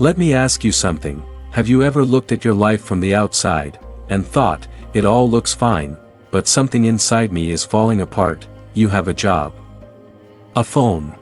Let me ask you something. Have you ever looked at your life from the outside, and thought, it all looks fine, but something inside me is falling apart? You have a job, a phone,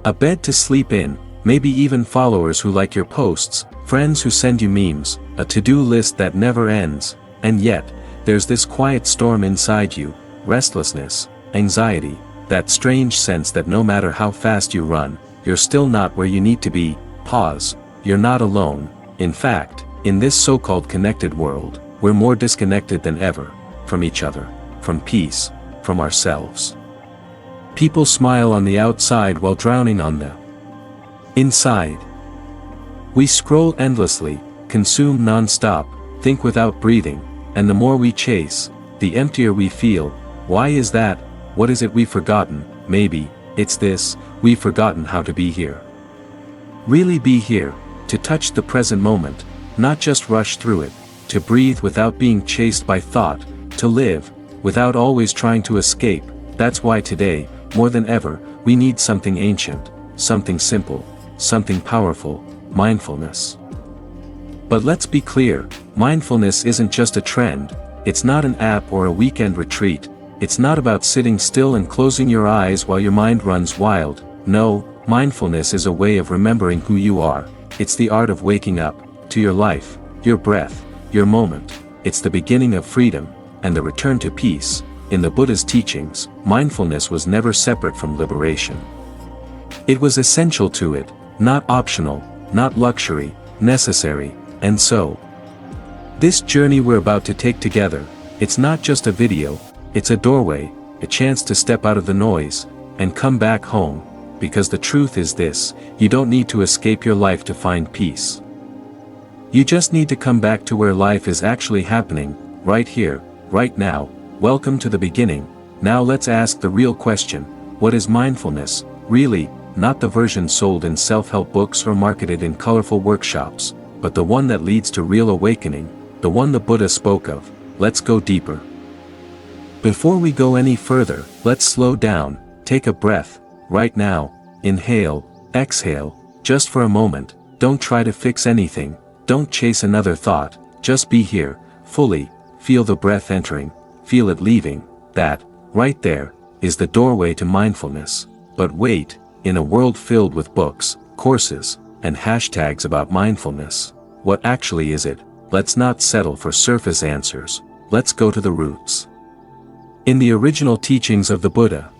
a bed to sleep in, maybe even followers who like your posts, friends who send you memes, a to-do list that never ends, and yet, there's this quiet storm inside you, restlessness, anxiety, that strange sense that no matter how fast you run, you're still not where you need to be. Pause. You're not alone. In fact, in this so-called connected world, we're more disconnected than ever, from each other, from peace, from ourselves. People smile on the outside while drowning on the inside. We scroll endlessly, consume non-stop, think without breathing, and the more we chase, the emptier we feel. Why is that? What is it we've forgotten? Maybe it's this: we've forgotten how to be here. Really be here, to touch the present moment, not just rush through it, to breathe without being chased by thought, to live without always trying to escape. That's why today, more than ever, we need something ancient, something simple, something powerful: mindfulness. But let's be clear, mindfulness isn't just a trend, it's not an app or a weekend retreat, it's not about sitting still and closing your eyes while your mind runs wild. No, mindfulness is a way of remembering who you are. It's the art of waking up to your life, your breath, your moment. It's the beginning of freedom, and the return to peace. In the Buddhist teachings, mindfulness was never separate from liberation. It was essential to it, not optional, not luxury, necessary. And so, this journey we're about to take together, it's not just a video, it's a doorway, a chance to step out of the noise, and come back home, because the truth is this: you don't need to escape your life to find peace. You just need to come back to where life is actually happening, right here, right now. Welcome to the beginning. Now let's ask the real question: what is mindfulness, really? Not the version sold in self-help books or marketed in colorful workshops, but the one that leads to real awakening, the one the Buddha spoke of. Let's go deeper. Before we go any further, let's slow down, take a breath, right now, inhale, exhale, just for a moment. Don't try to fix anything, don't chase another thought, just be here, fully, feel the breath entering, feel it leaving. That, right there, is the doorway to mindfulness. But wait, in a world filled with books, courses, and hashtags about mindfulness, what actually is it? Let's not settle for surface answers, let's go to the roots. In the original teachings of the Buddha,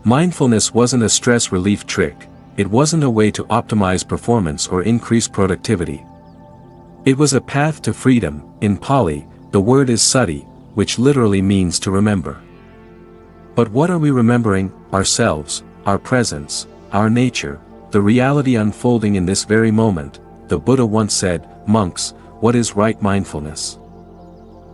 mindfulness wasn't a stress relief trick, it wasn't a way to optimize performance or increase productivity. It was a path to freedom. In Pali, the word is sati, which literally means to remember. But what are we remembering? Ourselves, our presence, our nature, the reality unfolding in this very moment. The Buddha once said, "Monks, what is right mindfulness?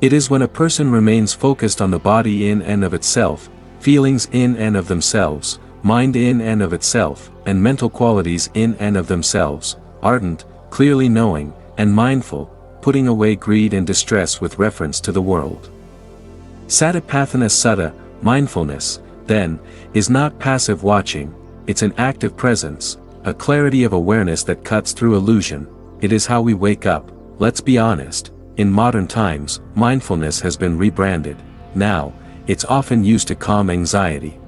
It is when a person remains focused on the body in and of itself, feelings in and of themselves, mind in and of itself, and mental qualities in and of themselves, ardent, clearly knowing, and mindful, putting away greed and distress with reference to the world." Satipatthana Sutta, mindfulness, then, is not passive watching, it's an active presence, a clarity of awareness that cuts through illusion. It is how we wake up. Let's be honest, in modern times, mindfulness has been rebranded. Now, it's often used to calm anxiety,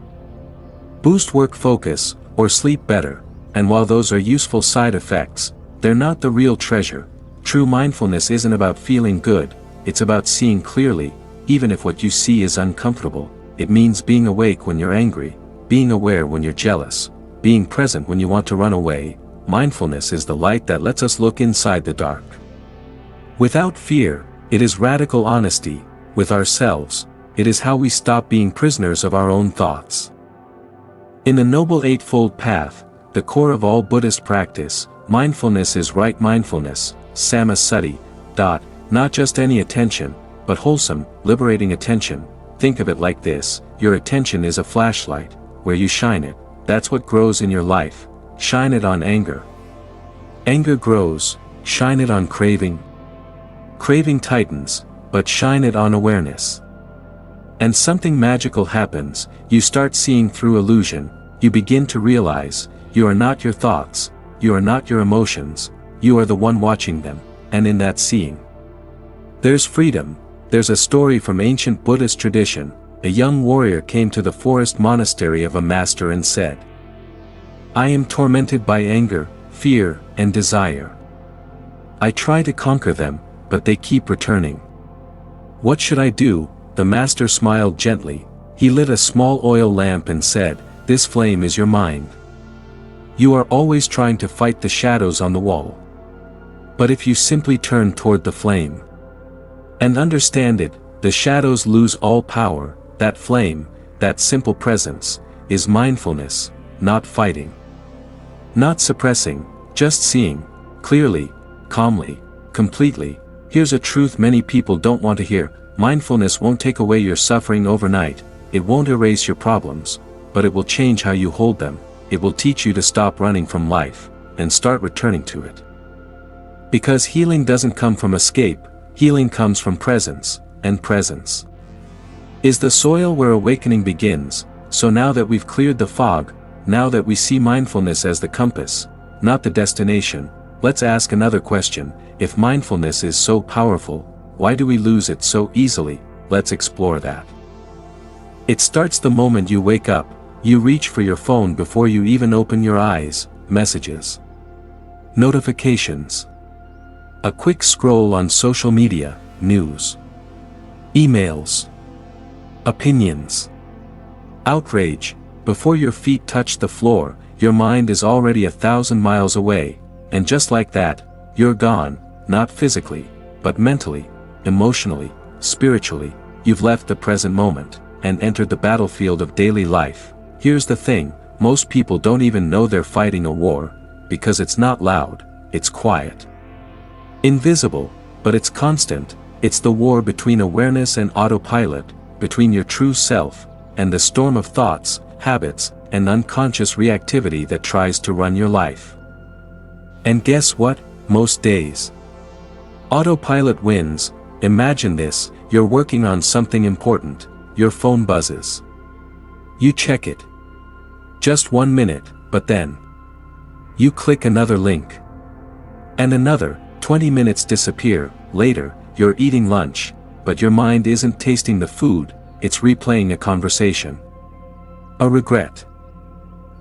boost work focus, or sleep better, and while those are useful side effects, they're not the real treasure. True mindfulness isn't about feeling good, it's about seeing clearly, even if what you see is uncomfortable. It means being awake when you're angry, being aware when you're jealous, being present when you want to run away. Mindfulness is the light that lets us look inside the dark without fear. It is radical honesty with ourselves. It is how we stop being prisoners of our own thoughts. In the Noble Eightfold Path, the core of all Buddhist practice, mindfulness is right mindfulness, samasati. Not just any attention, but wholesome, liberating attention. Think of it like this: your attention is a flashlight. Where you shine it, that's what grows in your life. Shine it on anger. Anger grows. Shine it on craving. Craving tightens, but shine it on awareness. And something magical happens. You start seeing through illusion. You begin to realize, you are not your thoughts. you are not your emotions, you are the one watching them, and in that seeing, there's freedom. There's a story from ancient Buddhist tradition. A young warrior came to the forest monastery of a master and said, "I am tormented by anger, fear, and desire. I try to conquer them, but they keep returning. What should I do?" The master smiled gently. He lit a small oil lamp and said, "This flame is your mind. You are always trying to fight the shadows on the wall. But if you simply turn toward the flame and understand it, the shadows lose all power." That flame, that simple presence, is mindfulness, not fighting, not suppressing, just seeing, clearly, calmly, completely. Here's a truth many people don't want to hear: mindfulness won't take away your suffering overnight, it won't erase your problems, but it will change how you hold them. It will teach you to stop running from life, and start returning to it. Because healing doesn't come from escape, healing comes from presence, and presence is the soil where awakening begins. So now that we've cleared the fog, now that we see mindfulness as the compass, not the destination, let's ask another question: if mindfulness is so powerful, why do we lose it so easily? Let's explore that. It starts the moment you wake up. You reach for your phone before you even open your eyes. Messages, notifications, a quick scroll on social media, news, emails, opinions, outrage. Before your feet touch the floor, your mind is already 1,000 miles away, and just like that, you're gone, not physically, but mentally, emotionally, spiritually. You've left the present moment, and entered the battlefield of daily life. Here's the thing: most people don't even know they're fighting a war, because it's not loud, it's quiet, invisible, but it's constant. It's the war between awareness and autopilot, between your true self, and the storm of thoughts, habits, and unconscious reactivity that tries to run your life. And guess what? Most days, autopilot wins. Imagine this: you're working on something important, your phone buzzes. You check it. Just 1 minute, but then you click another link. And another. 20 minutes disappear. Later, you're eating lunch, but your mind isn't tasting the food, it's replaying a conversation, a regret,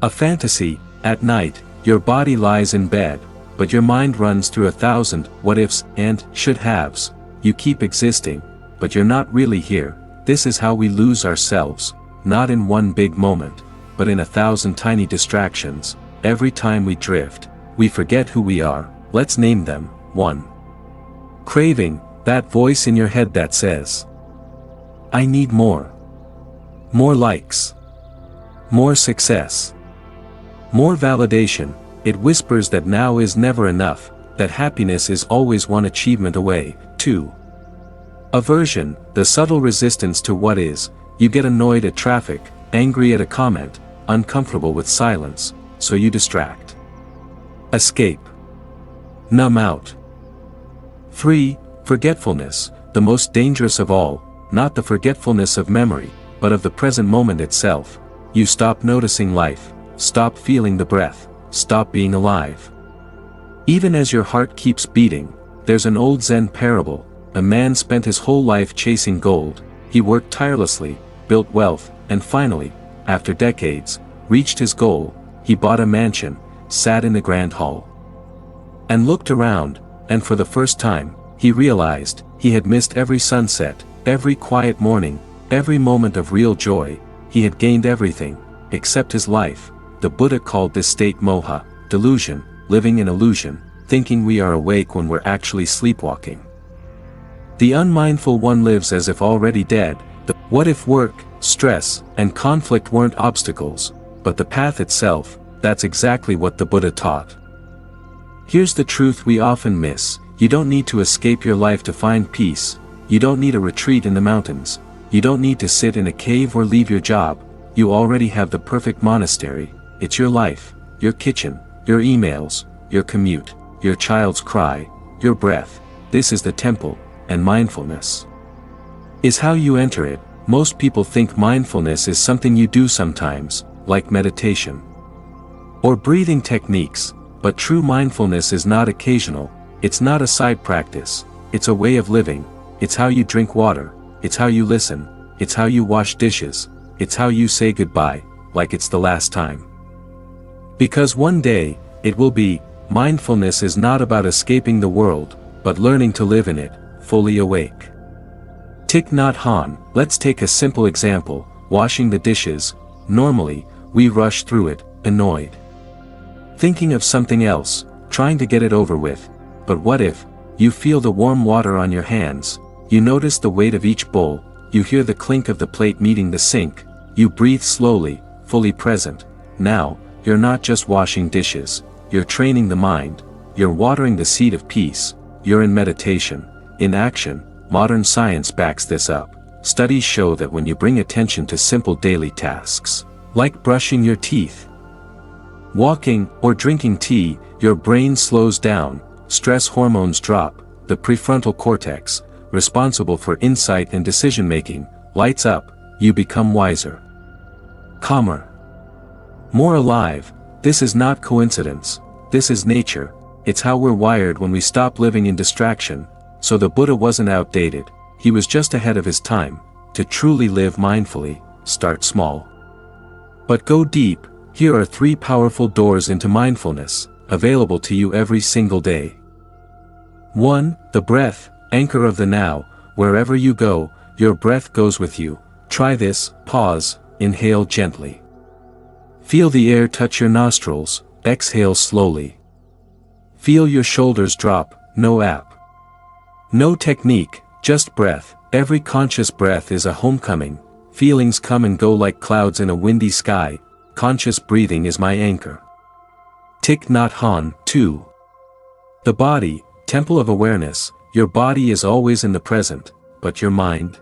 a fantasy. At night, your body lies in bed, but your mind runs through 1,000 what-ifs and should-haves. You keep existing, but you're not really here. This is how we lose ourselves, not in one big moment, but in 1,000 tiny distractions. Every time we drift, we forget who we are. Let's name them. 1. Craving, that voice in your head that says, "I need more. More likes. More success. More validation." It whispers that now is never enough, that happiness is always one achievement away. 2. Aversion, the subtle resistance to what is. You get annoyed at traffic, angry at a comment, uncomfortable with silence, so you distract, escape, numb out. 3. Forgetfulness, the most dangerous of all, not the forgetfulness of memory, but of the present moment itself. You stop noticing life, stop feeling the breath, stop being alive. Even as your heart keeps beating. There's an old Zen parable. A man spent his whole life chasing gold. He worked tirelessly, built wealth, and finally, after decades, reached his goal. He bought a mansion, sat in the grand hall, and looked around, and for the first time, he realized he had missed every sunset, every quiet morning, every moment of real joy. He had gained everything, except his life. The Buddha called this state moha, delusion, living in illusion, thinking we are awake when we're actually sleepwalking. The unmindful one lives as if already dead. What if work, stress, and conflict weren't obstacles, but the path itself? That's exactly what the Buddha taught. Here's the truth we often miss. You don't need to escape your life to find peace. You don't need a retreat in the mountains. You don't need to sit in a cave or leave your job. You already have the perfect monastery. It's your life, your kitchen, your emails, your commute, your child's cry, your breath. This is the temple, and mindfulness is how you enter it. Most people think mindfulness is something you do sometimes, like meditation or breathing techniques, But true mindfulness is not occasional, it's not a side practice, it's a way of living, it's how you drink water, it's how you listen, it's how you wash dishes, it's how you say goodbye, like it's the last time. Because one day, it will be. Mindfulness is not about escaping the world, but learning to live in it, fully awake. Thich Nhat Hanh, let's take a simple example, washing the dishes. Normally, we rush through it, annoyed, thinking of something else, trying to get it over with. But what if you feel the warm water on your hands, you notice the weight of each bowl, you hear the clink of the plate meeting the sink, you breathe slowly, fully present. Now, you're not just washing dishes, you're training the mind, you're watering the seed of peace, you're in meditation, in action. Modern science backs this up. Studies show that when you bring attention to simple daily tasks, like brushing your teeth, walking, or drinking tea, your brain slows down, stress hormones drop, the prefrontal cortex, responsible for insight and decision-making, lights up, you become wiser, calmer, more alive. This is not coincidence, this is nature, it's how we're wired when we stop living in distraction. So the Buddha wasn't outdated, he was just ahead of his time. To truly live mindfully, start small, but go deep. Here are 3 powerful doors into mindfulness, available to you every single day. 1. The breath, anchor of the now. Wherever you go, your breath goes with you. Try this. Pause, inhale gently. Feel the air touch your nostrils, exhale slowly. Feel your shoulders drop. No app, no technique, just breath. Every conscious breath is a homecoming. Feelings come and go like clouds in a windy sky. Conscious breathing is my anchor. Thich Nhat Hanh. 2. The body, temple of awareness. Your body is always in the present, but your mind,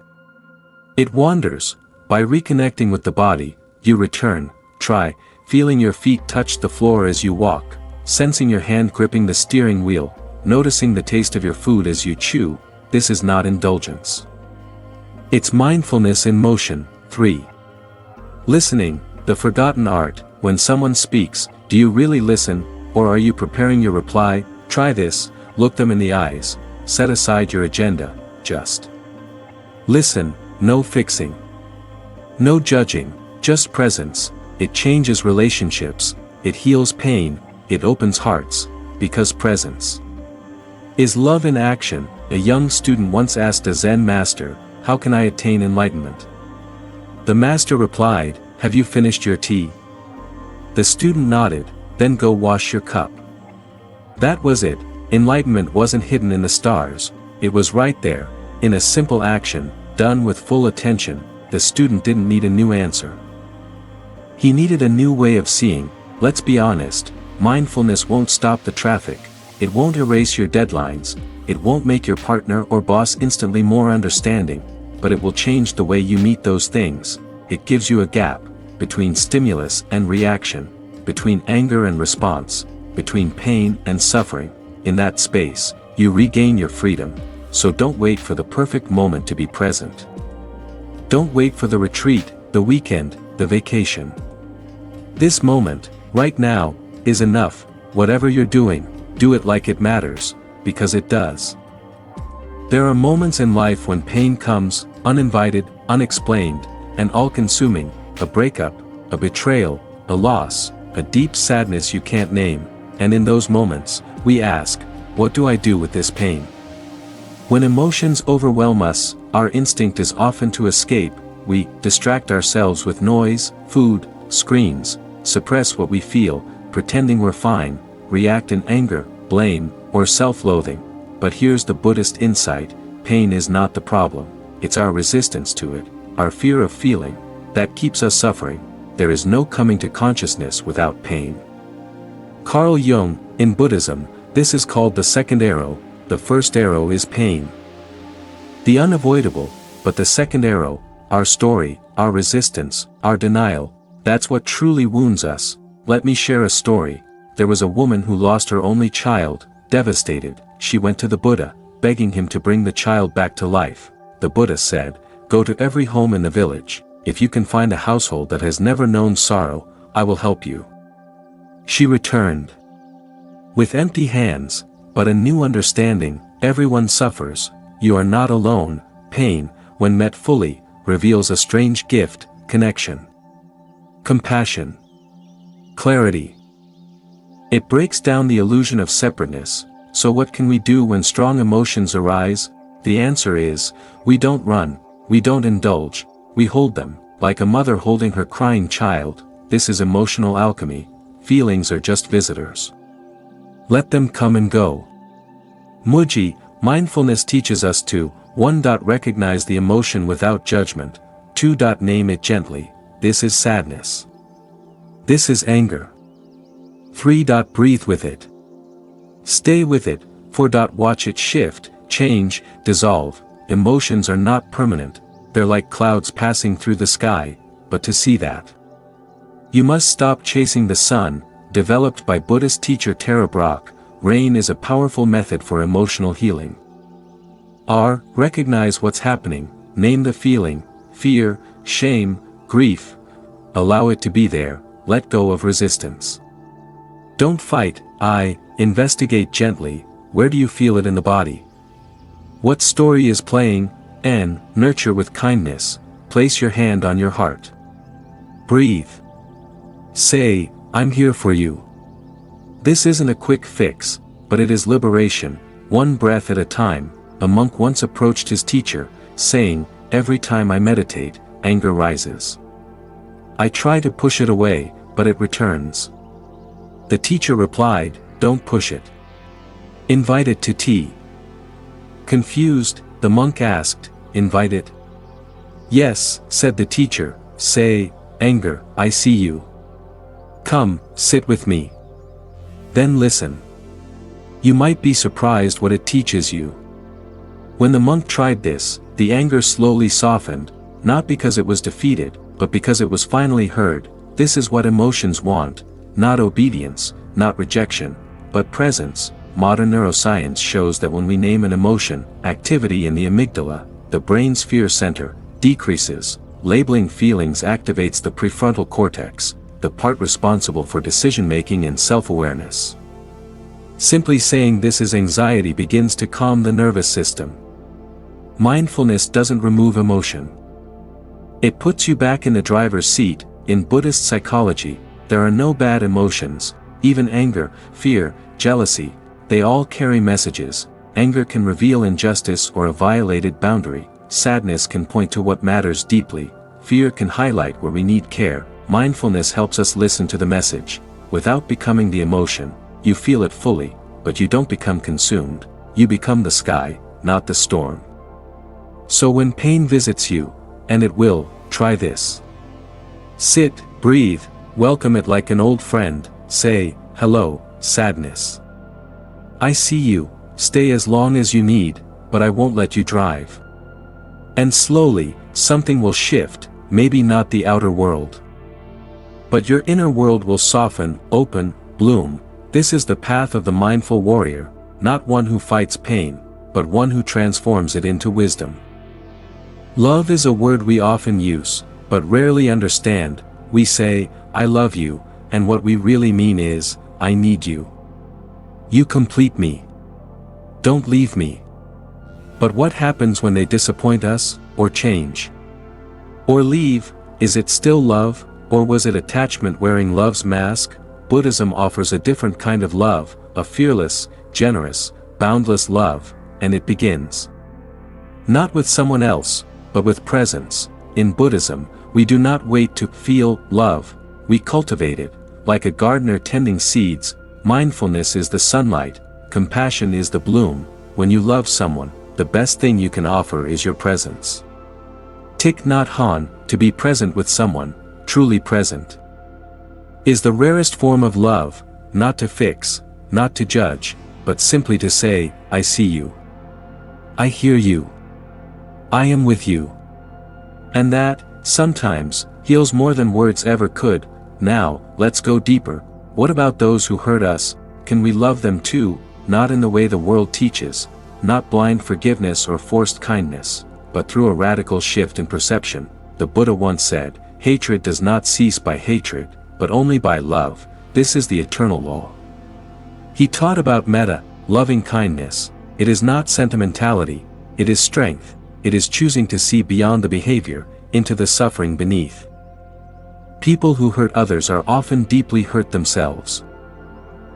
it wanders. By reconnecting with the body, you return. Try feeling your feet touch the floor as you walk, sensing your hand gripping the steering wheel, noticing the taste of your food as you chew. This is not indulgence, it's mindfulness in motion. 3. Listening, the forgotten art. When someone speaks, do you really listen, or are you preparing your reply? Try this. Look them in the eyes, set aside your agenda, just listen. No fixing, no judging, just presence. It changes relationships, it heals pain, it opens hearts, because presence is love in action. A young student once asked a Zen master, "How can I attain enlightenment?" The master replied, "Have you finished your tea?" The student nodded, "Then go wash your cup." That was it. Enlightenment wasn't hidden in the stars, it was right there, in a simple action, done with full attention. The student didn't need a new answer, he needed a new way of seeing. Let's be honest, mindfulness won't stop the traffic, it won't erase your deadlines, it won't make your partner or boss instantly more understanding, but it will change the way you meet those things. It gives you a gap, between stimulus and reaction, between anger and response, between pain and suffering. In that space, you regain your freedom. So don't wait for the perfect moment to be present. Don't wait for the retreat, the weekend, the vacation. This moment, right now, is enough. Whatever you're doing, do it like it matters, because it does. There are moments in life when pain comes, uninvited, unexplained, and all-consuming. A breakup, a betrayal, a loss, a deep sadness you can't name. And in those moments, we ask, what do I do with this pain? When emotions overwhelm us, our instinct is often to escape. We distract ourselves with noise, food, screens, suppress what we feel, pretending we're fine, react in anger, blame, or self-loathing. But here's the Buddhist insight: pain is not the problem, it's our resistance to it, our fear of feeling, that keeps us suffering. There is no coming to consciousness without pain. Carl Jung, in Buddhism, this is called the second arrow. The first arrow is pain, the unavoidable, but the second arrow, our story, our resistance, our denial, that's what truly wounds us. Let me share a story. There was a woman who lost her only child. Devastated, she went to the Buddha, begging him to bring the child back to life. The Buddha said, "Go to every home in the village. If you can find a household that has never known sorrow, I will help you." She returned, With empty hands, but a new understanding, everyone suffers, you are not alone. Pain, when met fully, reveals a strange gift, connection. Compassion. Clarity. It breaks down the illusion of separateness. So what can we do when strong emotions arise? The answer is, we don't run, we don't indulge, we hold them, like a mother holding her crying child. This is emotional alchemy. Feelings are just visitors. Let them come and go. Muji, mindfulness teaches us to 1. Recognize the emotion without judgment, 2. Name it gently. This is sadness. This is anger. 3. Breathe with it. Stay with it. 4. Watch it shift, change, dissolve. Emotions are not permanent, they're like clouds passing through the sky, but to see that, you must stop chasing the sun. Developed by Buddhist teacher Tara Brach, rain is a powerful method for emotional healing. R. Recognize what's happening, name the feeling, fear, shame, grief. Allow it to be there, let go of resistance. Don't fight. I. Investigate gently, where do you feel it in the body? What story is playing? N. Nurture with kindness, place your hand on your heart. Breathe. Say, I'm here for you. This isn't a quick fix, but it is liberation, one breath at a time. A monk once approached his teacher, saying, every time I meditate, anger rises. I try to push it away, but it returns. The teacher replied, don't push it. Invite it to tea. Confused, the monk asked, invite it? Yes, said the teacher. Say, anger, I see you. Come, sit with me. Then listen. You might be surprised what it teaches you. When the monk tried this, the anger slowly softened, not because it was defeated, but because it was finally heard. This is what emotions want, not obedience, not rejection, but presence. Modern neuroscience shows that when we name an emotion, activity in the amygdala, the brain's fear center, decreases. Labeling feelings activates the prefrontal cortex, the part responsible for decision-making and self-awareness. Simply saying this is anxiety begins to calm the nervous system. Mindfulness doesn't remove emotion. It puts you back in the driver's seat. In Buddhist psychology, there are no bad emotions, even anger, fear, jealousy, they all carry messages. Anger can reveal injustice or a violated boundary, sadness can point to what matters deeply, fear can highlight where we need care. Mindfulness helps us listen to the message. Without becoming the emotion, you feel it fully, but you don't become consumed, you become the sky, not the storm. So when pain visits you, and it will, try this. Sit, breathe, welcome it like an old friend, say, hello, sadness. I see you, stay as long as you need, but I won't let you drive. And slowly, something will shift, maybe not the outer world, but your inner world will soften, open, bloom. This is the path of the mindful warrior, not one who fights pain, but one who transforms it into wisdom. Love is a word we often use, but rarely understand. We say, I love you, and what we really mean is, I need you. You complete me. Don't leave me. But what happens when they disappoint us, or change? Or leave? Is it still love? Or was it attachment wearing love's mask? Buddhism offers a different kind of love, a fearless, generous, boundless love, and it begins not with someone else, but with presence. In Buddhism, we do not wait to feel love, we cultivate it, like a gardener tending seeds. Mindfulness is the sunlight, compassion is the bloom. When you love someone, the best thing you can offer is your presence. Thich Nhat Hanh, to be present with someone, truly present, is the rarest form of love, not to fix, not to judge, but simply to say, I see you. I hear you. I am with you. And that, sometimes, heals more than words ever could. Now, let's go deeper. What about those who hurt us? Can we love them too, not in the way the world teaches, not blind forgiveness or forced kindness, but through a radical shift in perception? The Buddha once said, hatred does not cease by hatred, but only by love. This is the eternal law. He taught about metta, loving kindness. It is not sentimentality, it is strength, it is choosing to see beyond the behavior, into the suffering beneath. People who hurt others are often deeply hurt themselves.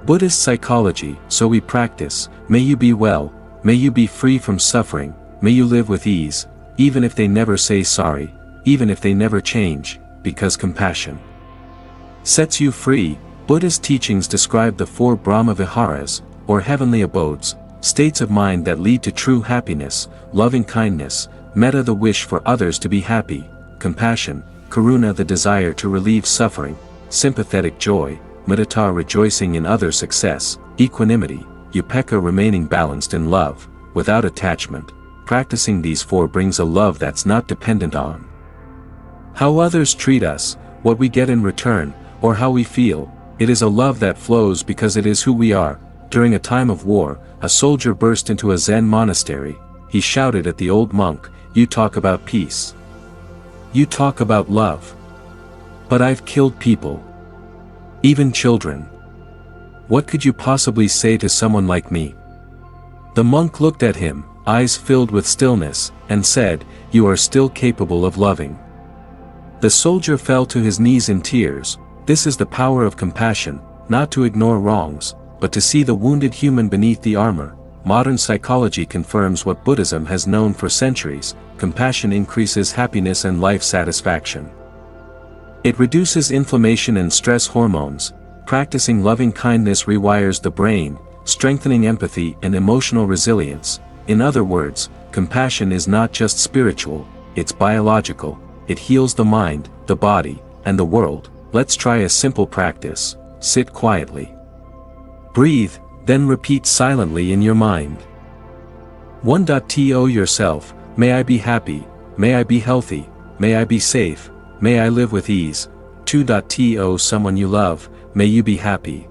Buddhist psychology, so we practice, may you be well, may you be free from suffering, may you live with ease, even if they never say sorry, even if they never change, because compassion sets you free. Buddhist teachings describe the 4 Brahma Viharas, or heavenly abodes, states of mind that lead to true happiness: loving kindness, metta the wish for others to be happy, compassion, karuna the desire to relieve suffering, sympathetic joy, mudita rejoicing in other success, equanimity, upekkha remaining balanced in love, without attachment. Practicing these 4 brings a love that's not dependent on how others treat us, what we get in return, or how we feel. It is a love that flows because it is who we are. During a time of war, a soldier burst into a Zen monastery. He shouted at the old monk, "You talk about peace. You talk about love. But I've killed people. Even children. What could you possibly say to someone like me?" The monk looked at him, eyes filled with stillness, and said, "You are still capable of loving." The soldier fell to his knees in tears. This is the power of compassion, not to ignore wrongs, but to see the wounded human beneath the armor. Modern psychology confirms what Buddhism has known for centuries: compassion increases happiness and life satisfaction. It reduces inflammation and stress hormones. Practicing loving kindness rewires the brain, strengthening empathy and emotional resilience. In other words, compassion is not just spiritual, it's biological. It heals the mind, the body, and the world. Let's try a simple practice. Sit quietly. Breathe, then repeat silently in your mind. 1.to yourself, may I be happy, may I be healthy, may I be safe, may I live with ease. 2.to someone you love, may you be happy.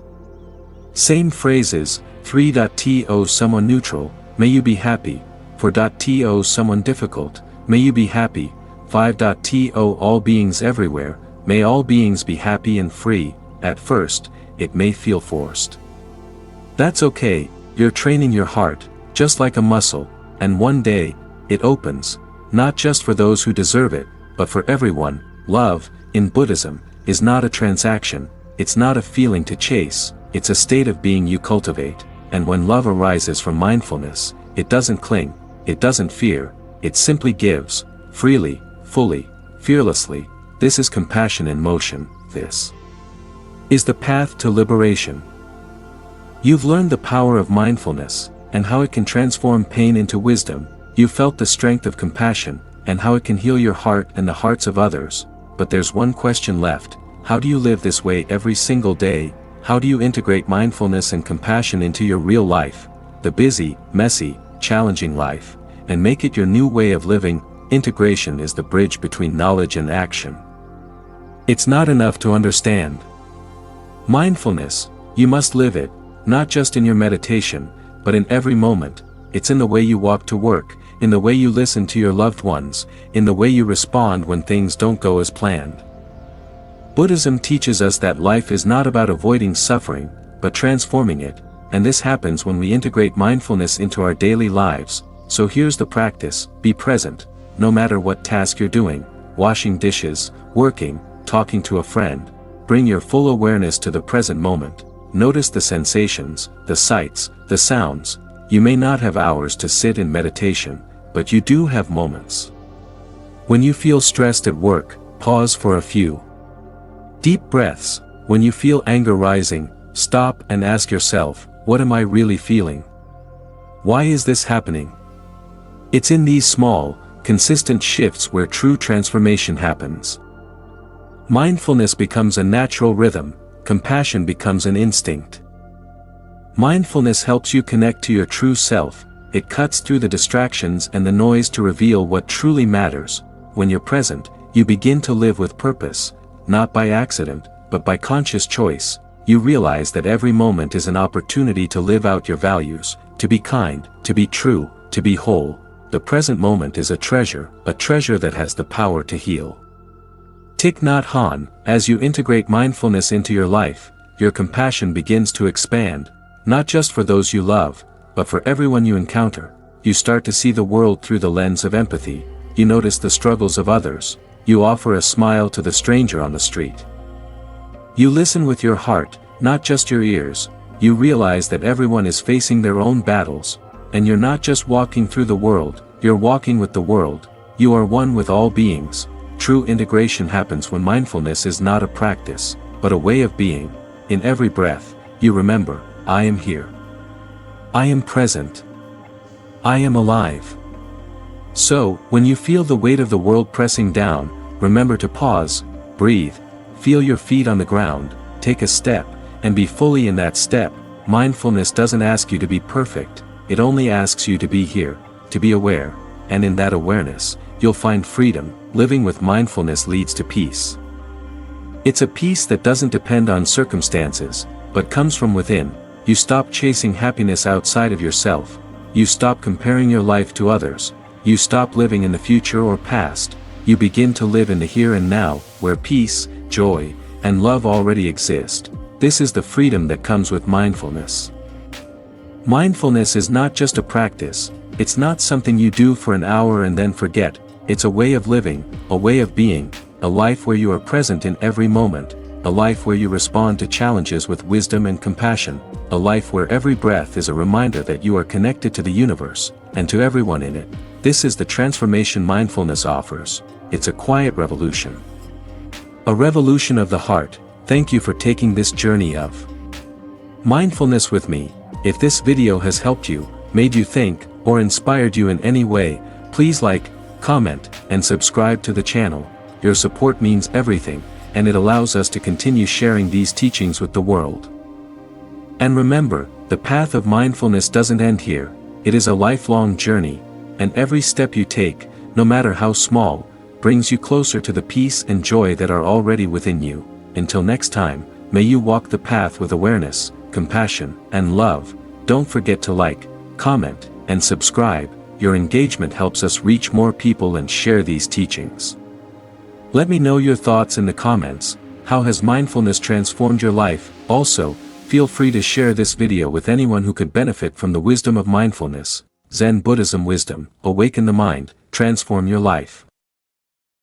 Same phrases. 3.to someone neutral, may you be happy. 4.to someone difficult, may you be happy. 5.to all beings everywhere, may all beings be happy and free. At first, it may feel forced. That's okay, you're training your heart, just like a muscle, and one day, it opens, not just for those who deserve it, but for everyone. Love, in Buddhism, is not a transaction, it's not a feeling to chase, it's a state of being you cultivate, and when love arises from mindfulness, it doesn't cling, it doesn't fear, it simply gives, freely, fully, fearlessly. This is compassion in motion. This is the path to liberation. You've learned the power of mindfulness, and how it can transform pain into wisdom. You've felt the strength of compassion, and how it can heal your heart and the hearts of others. But there's one question left: how do you live this way every single day? How do you integrate mindfulness and compassion into your real life, the busy, messy, challenging life, and make it your new way of living? Integration is the bridge between knowledge and action. It's not enough to understand mindfulness, you must live it, not just in your meditation, but in every moment. It's in the way you walk to work, in the way you listen to your loved ones, in the way you respond when things don't go as planned. Buddhism teaches us that life is not about avoiding suffering, but transforming it, and this happens when we integrate mindfulness into our daily lives. So here's the practice: be present, no matter what task you're doing, washing dishes, working, talking to a friend. Bring your full awareness to the present moment. Notice the sensations, the sights, the sounds. You may not have hours to sit in meditation, but you do have moments. When you feel stressed at work, pause for a few deep breaths. When you feel anger rising, stop and ask yourself, what am I really feeling? Why is this happening? It's in these small, consistent shifts where true transformation happens. Mindfulness becomes a natural rhythm, compassion becomes an instinct. Mindfulness helps you connect to your true self. It cuts through the distractions and the noise to reveal what truly matters. When you're present, you begin to live with purpose, not by accident, but by conscious choice. You realize that every moment is an opportunity to live out your values, to be kind, to be true, to be whole. The present moment is a treasure that has the power to heal. Thich Nhat Hanh, as you integrate mindfulness into your life, your compassion begins to expand. not just for those you love, but for everyone you encounter. You start to see the world through the lens of empathy, you notice the struggles of others, you offer a smile to the stranger on the street. You listen with your heart, not just your ears, you realize that everyone is facing their own battles, and you're not just walking through the world, you're walking with the world, you are one with all beings. True integration happens when mindfulness is not a practice, but a way of being. In every breath, you remember, I am here. I am present. I am alive. So, when you feel the weight of the world pressing down, remember to pause, breathe, feel your feet on the ground, take a step, and be fully in that step. Mindfulness doesn't ask you to be perfect, it only asks you to be here, to be aware, and in that awareness, you'll find freedom. Living with mindfulness leads to peace. It's a peace that doesn't depend on circumstances, but comes from within. You stop chasing happiness outside of yourself, you stop comparing your life to others, you stop living in the future or past, you begin to live in the here and now, where peace, joy, and love already exist. This is the freedom that comes with mindfulness. Mindfulness is not just a practice, it's not something you do for an hour and then forget, it's a way of living, a way of being, a life where you are present in every moment, a life where you respond to challenges with wisdom and compassion, a life where every breath is a reminder that you are connected to the universe, and to everyone in it. This is the transformation mindfulness offers. It's a quiet revolution. A revolution of the heart. Thank you for taking this journey of mindfulness with me. If this video has helped you, made you think, or inspired you in any way, please like, comment, and subscribe to the channel. Your support means everything, and it allows us to continue sharing these teachings with the world. And remember, the path of mindfulness doesn't end here, it is a lifelong journey, and every step you take, no matter how small, brings you closer to the peace and joy that are already within you. Until next time, may you walk the path with awareness, compassion, and love. Don't forget to like, comment, and subscribe. Your engagement helps us reach more people and share these teachings. Let me know your thoughts in the comments. How has mindfulness transformed your life? Also, feel free to share this video with anyone who could benefit from the wisdom of mindfulness. Zen Buddhism wisdom. Awaken the mind, transform your life.